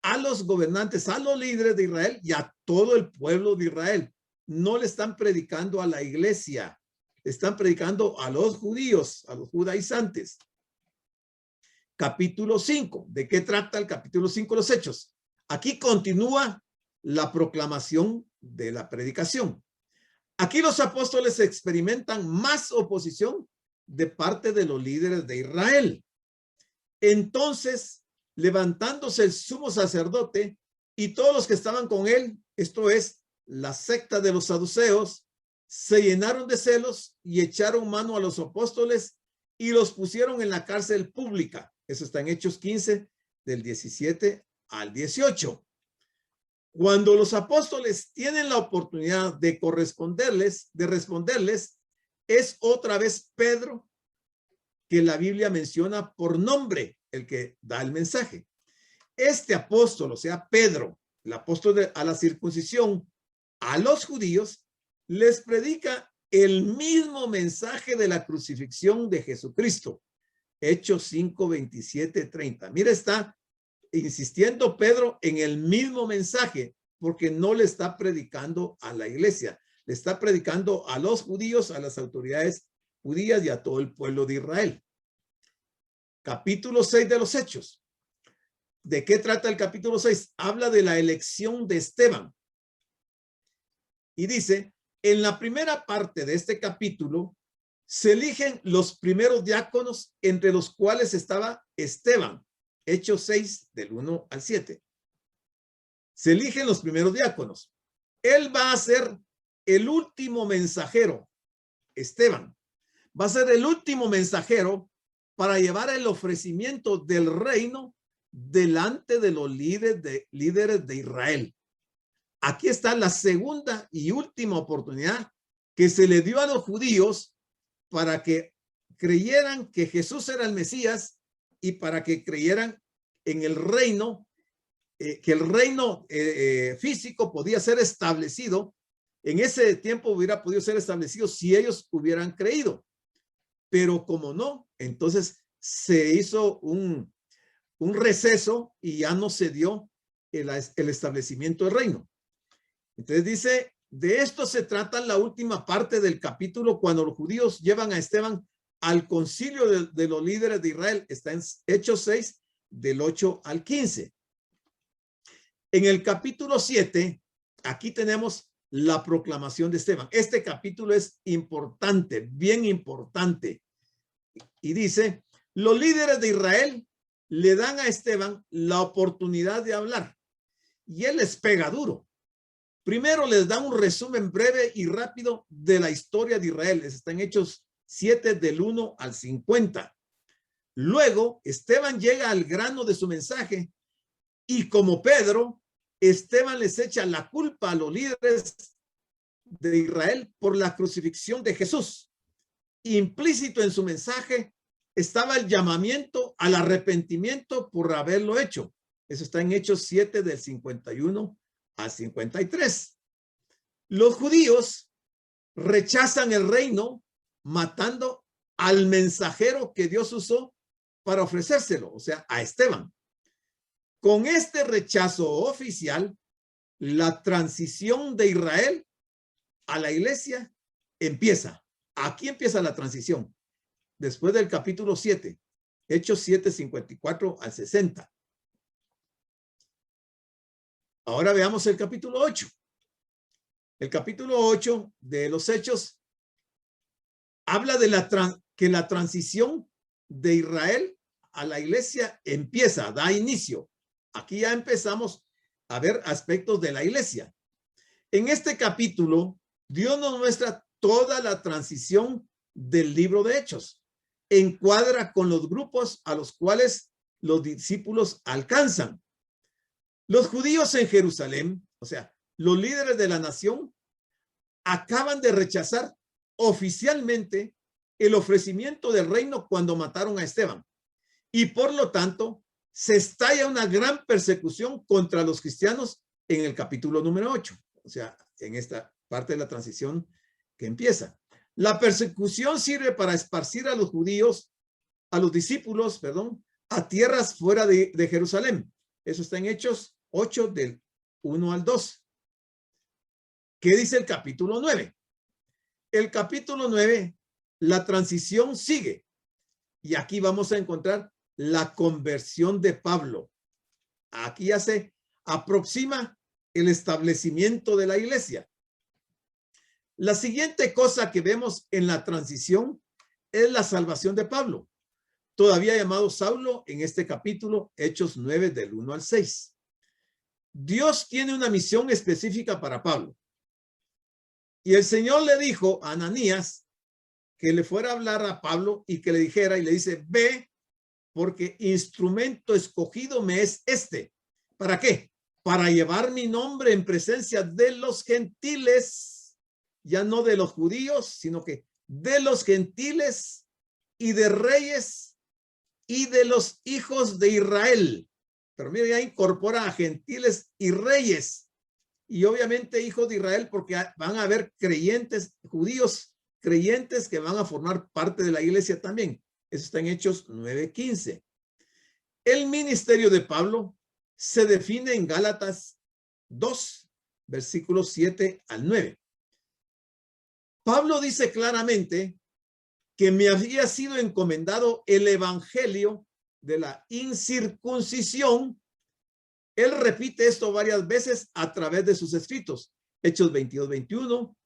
a los gobernantes, a los líderes de Israel y a todo el pueblo de Israel. No le están predicando a la iglesia, están predicando a los judíos, a los judaizantes. Capítulo 5. ¿De qué trata el capítulo 5 de los Hechos? Aquí continúa la proclamación de la predicación. Aquí los apóstoles experimentan más oposición de parte de los líderes de Israel. Entonces, levantándose el sumo sacerdote y todos los que estaban con él, esto es, la secta de los saduceos, se llenaron de celos y echaron mano a los apóstoles y los pusieron en la cárcel pública. Eso está en Hechos 15, del 17 al 18. Cuando los apóstoles tienen la oportunidad de responderles, es otra vez Pedro que la Biblia menciona por nombre, el que da el mensaje. Este apóstol, o sea, Pedro, el apóstol a la circuncisión, a los judíos, les predica el mismo mensaje de la crucifixión de Jesucristo. Hechos 5, 27, 30. Mira, está insistiendo Pedro en el mismo mensaje, porque no le está predicando a la iglesia, le está predicando a los judíos, a las autoridades judías y a todo el pueblo de Israel. Capítulo 6 de los Hechos. ¿De qué trata el capítulo 6? Habla de la elección de Esteban. Y dice, en la primera parte de este capítulo, se eligen los primeros diáconos, entre los cuales estaba Esteban. Hechos 6, del 1 al 7. Se eligen los primeros diáconos. Él va a ser el último mensajero. Esteban va a ser el último mensajero para llevar el ofrecimiento del reino delante de los líderes de Israel. Aquí está la segunda y última oportunidad que se le dio a los judíos para que creyeran que Jesús era el Mesías y para que creyeran en el reino, que el reino físico podía ser establecido. En ese tiempo hubiera podido ser establecido si ellos hubieran creído. Pero como no, entonces se hizo un receso y ya no se dio el establecimiento del reino. Entonces dice de esto se trata la última parte del capítulo, cuando los judíos llevan a Esteban al concilio de los líderes de Israel. Está en Hechos 6, del 8 al 15. En el capítulo 7, aquí tenemos la proclamación de Esteban. Este capítulo es importante, bien importante. Y dice, los líderes de Israel le dan a Esteban la oportunidad de hablar. Y él les pega duro. Primero les da un resumen breve y rápido de la historia de Israel. Está en Hechos 7, del 1 al 50. Luego, Esteban llega al grano de su mensaje y, como Pedro, Esteban les echa la culpa a los líderes de Israel por la crucifixión de Jesús. Implícito en su mensaje estaba el llamamiento al arrepentimiento por haberlo hecho. Eso está en Hechos 7, del 51 al 53. Los judíos rechazan el reino matando al mensajero que Dios usó para ofrecérselo, o sea, a Esteban. Con este rechazo oficial, la transición de Israel a la iglesia empieza. Aquí empieza la transición. Después del capítulo 7, Hechos 7, 54 al 60. Ahora veamos el capítulo 8. El capítulo 8 de los Hechos habla de que la transición de Israel a la iglesia empieza, da inicio. Aquí ya empezamos a ver aspectos de la iglesia. En este capítulo, Dios nos muestra toda la transición del libro de Hechos. Encuadra con los grupos a los cuales los discípulos alcanzan. Los judíos en Jerusalén, o sea, los líderes de la nación, acaban de rechazar oficialmente el ofrecimiento del reino cuando mataron a Esteban. Y por lo tanto, se estalla una gran persecución contra los cristianos en el capítulo número 8. O sea, en esta parte de la transición que empieza. La persecución sirve para esparcir a los judíos, a los discípulos, perdón, a tierras fuera de Jerusalén. Eso está en Hechos 8, del 1 al 2. ¿Qué dice el capítulo 9? El capítulo 9, la transición sigue. Y aquí vamos a encontrar la conversión de Pablo. Aquí ya se aproxima el establecimiento de la iglesia. La siguiente cosa que vemos en la transición es la salvación de Pablo, todavía llamado Saulo, en este capítulo, Hechos 9, del 1 al 6. Dios tiene una misión específica para Pablo. Y el Señor le dijo a Ananías que le fuera a hablar a Pablo y que le dijera, y le dice, ve, porque instrumento escogido me es este. ¿Para qué? Para llevar mi nombre en presencia de los gentiles, ya no de los judíos, sino que de los gentiles y de reyes y de los hijos de Israel. Pero mira, ya incorpora a gentiles y reyes y obviamente hijos de Israel, porque van a haber creyentes, judíos creyentes que van a formar parte de la iglesia también. Eso está en Hechos 9:15. El ministerio de Pablo se define en Gálatas 2, versículos 7 al 9. Pablo dice claramente que me había sido encomendado el evangelio de la incircuncisión. Él repite esto varias veces a través de sus escritos. Hechos 22:21,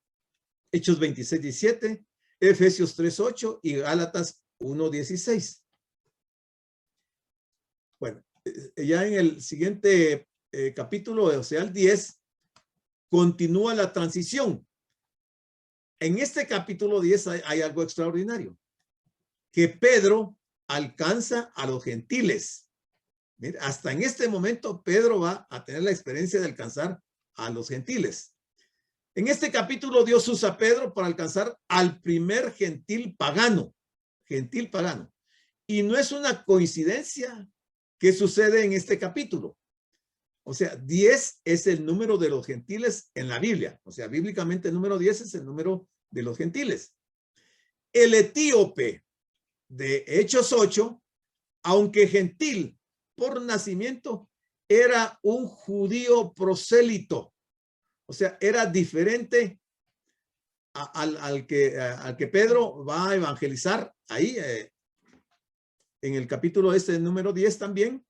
Hechos 26:17, Efesios 3:8 y Gálatas 1:16. Bueno, ya en el siguiente capítulo, o sea, el 10, continúa la transición. En este capítulo 10 hay algo extraordinario, que Pedro alcanza a los gentiles. Mira, hasta en este momento Pedro va a tener la experiencia de alcanzar a los gentiles. En este capítulo Dios usa a Pedro para alcanzar al primer gentil pagano. Gentil pagano. Y no es una coincidencia que sucede en este capítulo. O sea, 10 es el número de los gentiles en la Biblia. O sea, bíblicamente el número 10 es el número de los gentiles. El etíope de Hechos 8, aunque gentil por nacimiento, era un judío prosélito. O sea, era diferente al que Pedro va a evangelizar ahí en el capítulo número 10 también.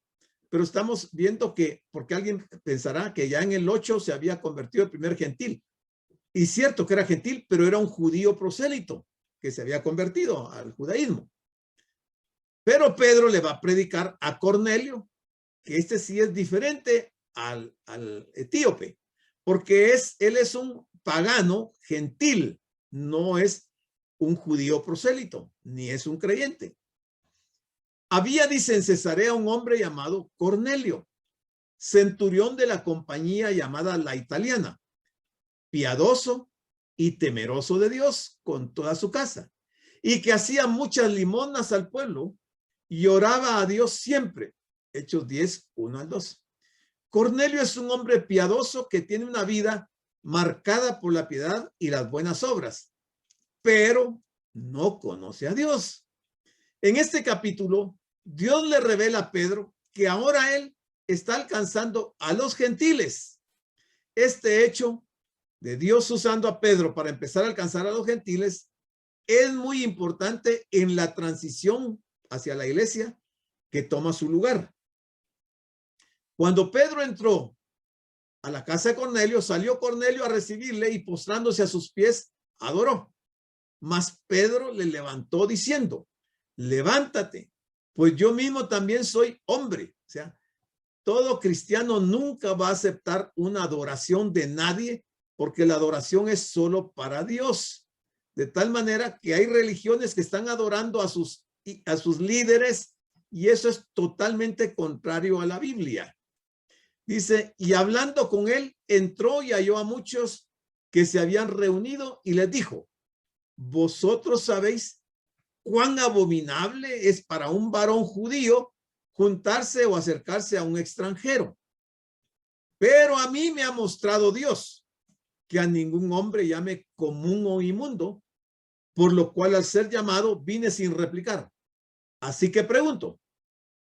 Pero estamos viendo que, porque alguien pensará que ya en el 8 se había convertido el primer gentil. Y cierto que era gentil, pero era un judío prosélito que se había convertido al judaísmo. Pero Pedro le va a predicar a Cornelio, que este sí es diferente al etíope, porque él es un pagano gentil, no es un judío prosélito, ni es un creyente. Había, dice, en Cesarea un hombre llamado Cornelio, centurión de la compañía llamada La Italiana, piadoso y temeroso de Dios con toda su casa, y que hacía muchas limonas al pueblo y oraba a Dios siempre. Hechos 10, 1 al 2. Cornelio es un hombre piadoso que tiene una vida marcada por la piedad y las buenas obras, pero no conoce a Dios. En este capítulo, Dios le revela a Pedro que ahora él está alcanzando a los gentiles. Este hecho de Dios usando a Pedro para empezar a alcanzar a los gentiles es muy importante en la transición hacia la iglesia que toma su lugar. Cuando Pedro entró a la casa de Cornelio, salió Cornelio a recibirle y postrándose a sus pies, adoró. Mas Pedro le levantó diciendo, levántate, pues yo mismo también soy hombre. O sea, todo cristiano nunca va a aceptar una adoración de nadie, porque la adoración es solo para Dios. De tal manera que hay religiones que están adorando a sus líderes, y eso es totalmente contrario a la Biblia. Dice, y hablando con él, entró y halló a muchos que se habían reunido y les dijo, vosotros sabéis cuán abominable es para un varón judío juntarse o acercarse a un extranjero. Pero a mí me ha mostrado Dios que a ningún hombre llame común o inmundo, por lo cual al ser llamado vine sin replicar. Así que pregunto,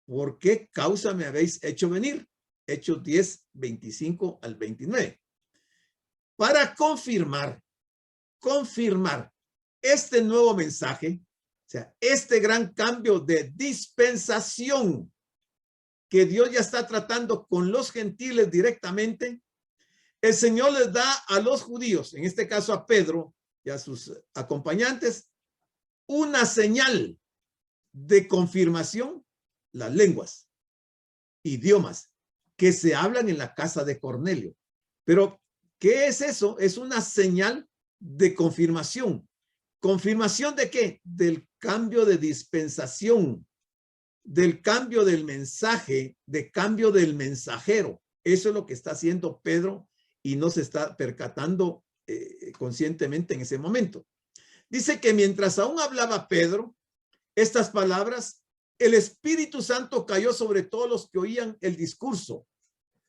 ¿por qué causa me habéis hecho venir? Hechos 10, 25 al 29. Para confirmar este nuevo mensaje, o sea, este gran cambio de dispensación que Dios ya está tratando con los gentiles directamente, el Señor les da a los judíos, en este caso a Pedro y a sus acompañantes, una señal de confirmación, las lenguas, idiomas que se hablan en la casa de Cornelio. Pero, ¿qué es eso? Es una señal de confirmación. ¿Confirmación de qué? Del cambio de dispensación, del cambio del mensaje, de cambio del mensajero. Eso es lo que está haciendo Pedro y no se está percatando conscientemente en ese momento. Dice que mientras aún hablaba Pedro estas palabras, el Espíritu Santo cayó sobre todos los que oían el discurso,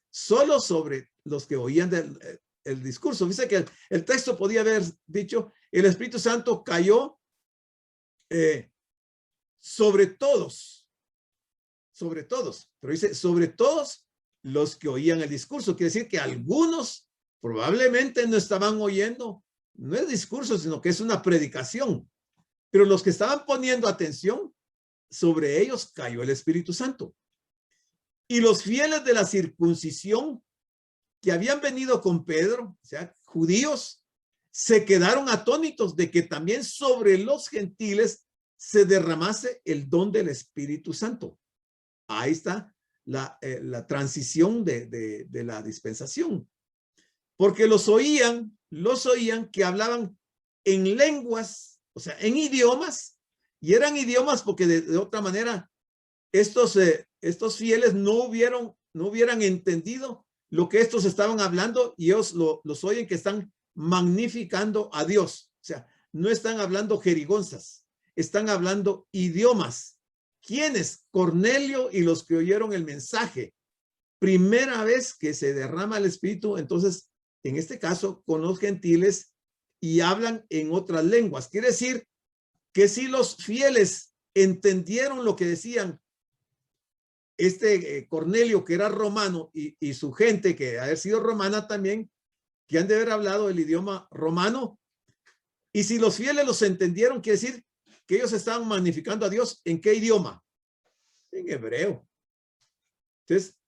solo sobre los que oían el discurso. Dice que el texto podía haber dicho, el Espíritu Santo cayó sobre todos, pero dice sobre todos los que oían el discurso. Quiere decir que algunos probablemente no estaban oyendo, no es discurso, sino que es una predicación, pero los que estaban poniendo atención, sobre ellos cayó el Espíritu Santo. Y los fieles de la circuncisión que habían venido con Pedro, o sea, judíos, se quedaron atónitos de que también sobre los gentiles se derramase el don del Espíritu Santo. Ahí está la transición de la dispensación. Porque los oían que hablaban en lenguas, o sea, en idiomas, y eran idiomas porque de otra manera estos fieles no hubieran entendido lo que estos estaban hablando, y ellos los oyen que están magnificando a Dios. O sea, no están hablando jerigonzas, están hablando idiomas. ¿Quiénes? Cornelio y los que oyeron el mensaje. Primera vez que se derrama el Espíritu, entonces, en este caso, con los gentiles, y hablan en otras lenguas. Quiere decir que si los fieles entendieron lo que decían Cornelio, que era romano, y su gente, que haber sido romana también, que han de haber hablado el idioma romano. Y si los fieles los entendieron, quiere decir que ellos estaban magnificando a Dios. ¿En qué idioma? En hebreo. Entonces,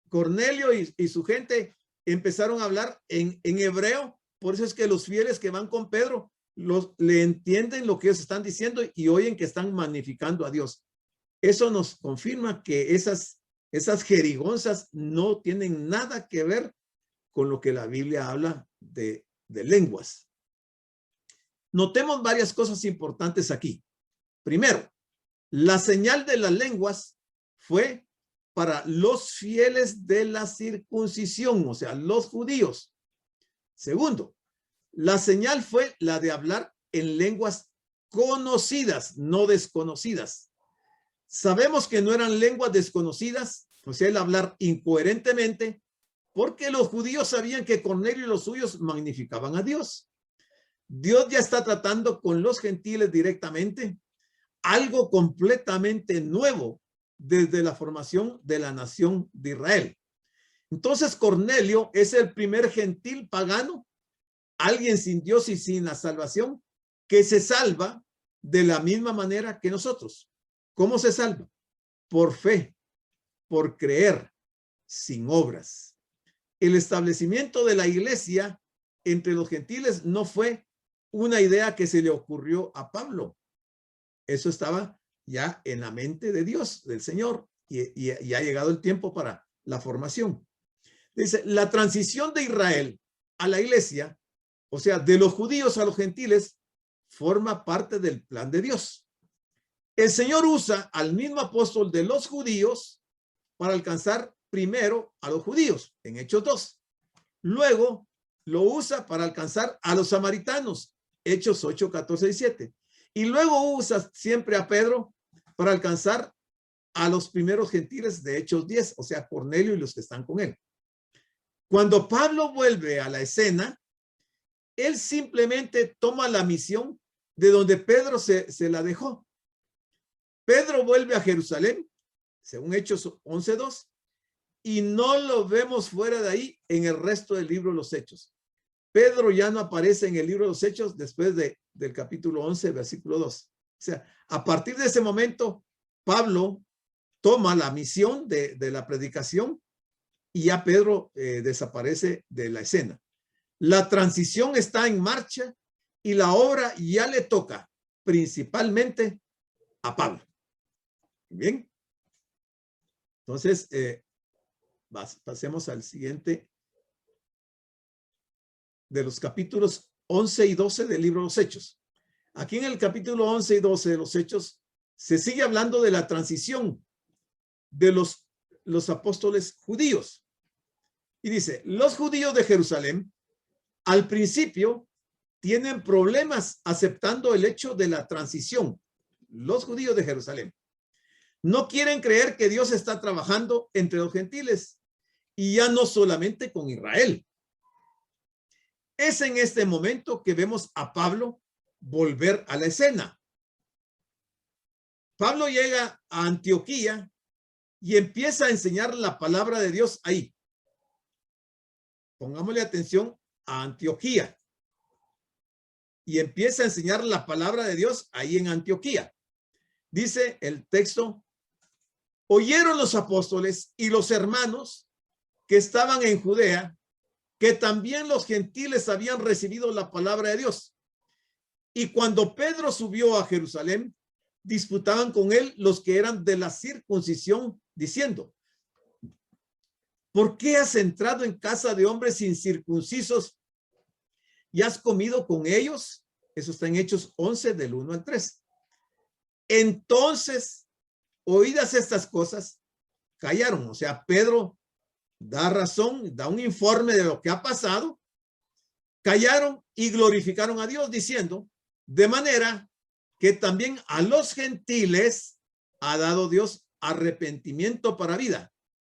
Cornelio y su gente empezaron a hablar en hebreo. Por eso es que los fieles que van con Pedro le entienden lo que ellos están diciendo y oyen que están magnificando a Dios. Eso nos confirma que esas jerigonzas no tienen nada que ver con lo que la Biblia habla de lenguas. Notemos varias cosas importantes aquí. Primero, la señal de las lenguas fue para los fieles de la circuncisión, o sea, los judíos. Segundo, la señal fue la de hablar en lenguas conocidas, no desconocidas. Sabemos que no eran lenguas desconocidas, o sea, el hablar incoherentemente, porque los judíos sabían que Cornelio y los suyos magnificaban a Dios. Dios ya está tratando con los gentiles directamente, algo completamente nuevo desde la formación de la nación de Israel. Entonces Cornelio es el primer gentil pagano, alguien sin Dios y sin la salvación, que se salva de la misma manera que nosotros. ¿Cómo se salva? Por fe, por creer, sin obras. El establecimiento de la iglesia entre los gentiles no fue una idea que se le ocurrió a Pablo. Eso estaba ya en la mente de Dios, del Señor, y ha llegado el tiempo para la formación. Dice, la transición de Israel a la iglesia, o sea, de los judíos a los gentiles, forma parte del plan de Dios. El Señor usa al mismo apóstol de los judíos para alcanzar primero a los judíos, en Hechos 2. Luego lo usa para alcanzar a los samaritanos, Hechos 8, 14 y 7. Y luego usa siempre a Pedro para alcanzar a los primeros gentiles de Hechos 10, o sea, Cornelio y los que están con él. Cuando Pablo vuelve a la escena, él simplemente toma la misión de donde Pedro se la dejó. Pedro vuelve a Jerusalén, según Hechos 11:2, y no lo vemos fuera de ahí en el resto del libro de los Hechos. Pedro ya no aparece en el libro de los Hechos después del capítulo 11, versículo 2. O sea, a partir de ese momento, Pablo toma la misión de la predicación y ya Pedro desaparece de la escena. La transición está en marcha y la obra ya le toca principalmente a Pablo. Bien. Entonces, pasemos al siguiente de los capítulos 11 y 12 del libro de los Hechos. Aquí en el capítulo 11 y 12 de los Hechos se sigue hablando de la transición de los apóstoles judíos. Y dice, los judíos de Jerusalén al principio tienen problemas aceptando el hecho de la transición. Los judíos de Jerusalén no quieren creer que Dios está trabajando entre los gentiles y ya no solamente con Israel. Es en este momento que vemos a Pablo volver a la escena. Pablo llega a Antioquía y empieza a enseñar la palabra de Dios ahí. Pongámosle atención a Antioquía. Y empieza a enseñar la palabra de Dios ahí en Antioquía. Dice el texto, oyeron los apóstoles y los hermanos que estaban en Judea que también los gentiles habían recibido la palabra de Dios. Y cuando Pedro subió a Jerusalén, disputaban con él los que eran de la circuncisión, diciendo, ¿por qué has entrado en casa de hombres incircuncisos y has comido con ellos? Eso está en Hechos 11, del 1 al 3. Entonces, oídas estas cosas, callaron. O sea, Pedro da razón, da un informe de lo que ha pasado. Callaron y glorificaron a Dios diciendo, de manera que también a los gentiles ha dado Dios arrepentimiento para vida.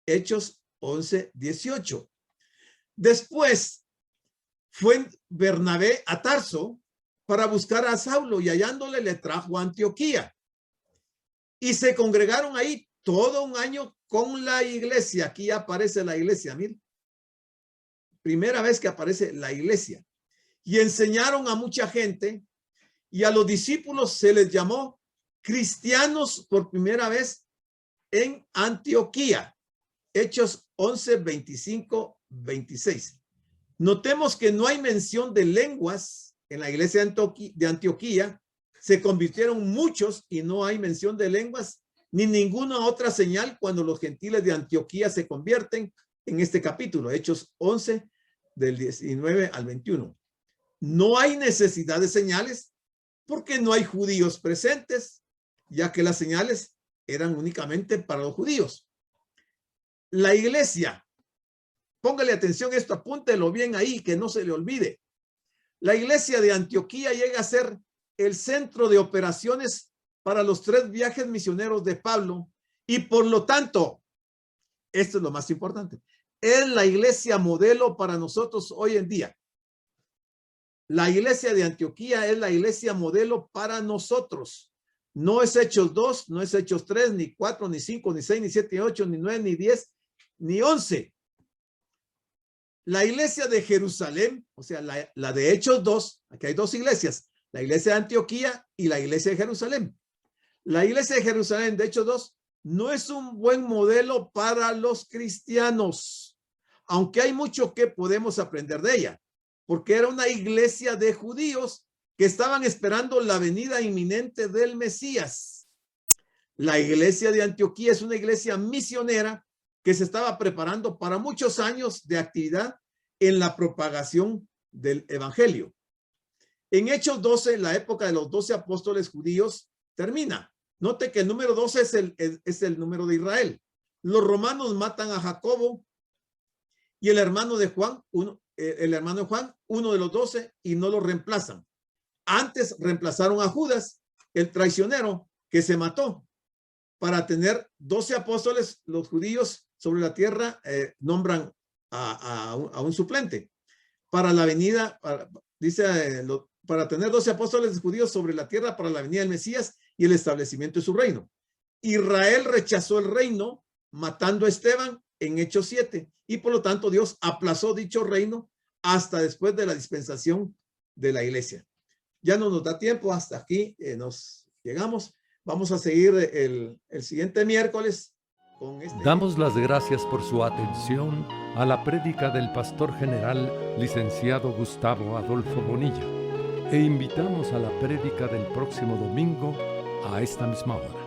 Hechos 11, 18. Después fue Bernabé a Tarso para buscar a Saulo y hallándole le trajo a Antioquía. Y se congregaron ahí todo un año con la iglesia. Aquí aparece la iglesia, miren. primera vez que aparece la iglesia. Y enseñaron a mucha gente, y a los discípulos se les llamó cristianos por primera vez en Antioquía. Hechos 11, 25, 26. Notemos que no hay mención de lenguas en la iglesia de Antioquía. Se convirtieron muchos y no hay mención de lenguas ni ninguna otra señal cuando los gentiles de Antioquía se convierten en este capítulo, Hechos 11, del 19 al 21. No hay necesidad de señales porque no hay judíos presentes, ya que las señales eran únicamente para los judíos. La iglesia, póngale atención a esto, apúntelo bien ahí, que no se le olvide. La iglesia de Antioquía llega a ser el centro de operaciones para los 3 viajes misioneros de Pablo y por lo tanto, esto es lo más importante, es la iglesia modelo para nosotros hoy en día. La iglesia de Antioquía es la iglesia modelo para nosotros. No es Hechos 2, no es Hechos 3, ni 4, ni 5, ni 6, ni 7, ni 8, ni 9, ni 10, ni 11. La iglesia de Jerusalén, o sea, la de Hechos 2, aquí hay 2 iglesias, la iglesia de Antioquía y la iglesia de Jerusalén. La iglesia de Jerusalén de Hechos 2 no es un buen modelo para los cristianos, aunque hay mucho que podemos aprender de ella, porque era una iglesia de judíos que estaban esperando la venida inminente del Mesías. La iglesia de Antioquía es una iglesia misionera que se estaba preparando para muchos años de actividad en la propagación del evangelio. En Hechos 12, la época de los 12 apóstoles judíos termina. Note que el número 12 es el número de Israel. Los romanos matan a Jacobo y el hermano de Juan, uno de los 12, y no lo reemplazan. Antes reemplazaron a Judas, el traicionero que se mató. Para tener 12 apóstoles, los judíos sobre la tierra nombran a un suplente. Para la venida, para tener 12 apóstoles judíos sobre la tierra para la venida del Mesías y el establecimiento de su reino. Israel rechazó el reino matando a Esteban en Hechos 7 y por lo tanto Dios aplazó dicho reino hasta después de la dispensación de la iglesia. Ya no nos da tiempo, hasta aquí nos llegamos. Vamos a seguir el siguiente miércoles con este. Damos las gracias por su atención a la prédica del pastor general licenciado Gustavo Adolfo Bonilla e invitamos a la prédica del próximo domingo a esta misma hora.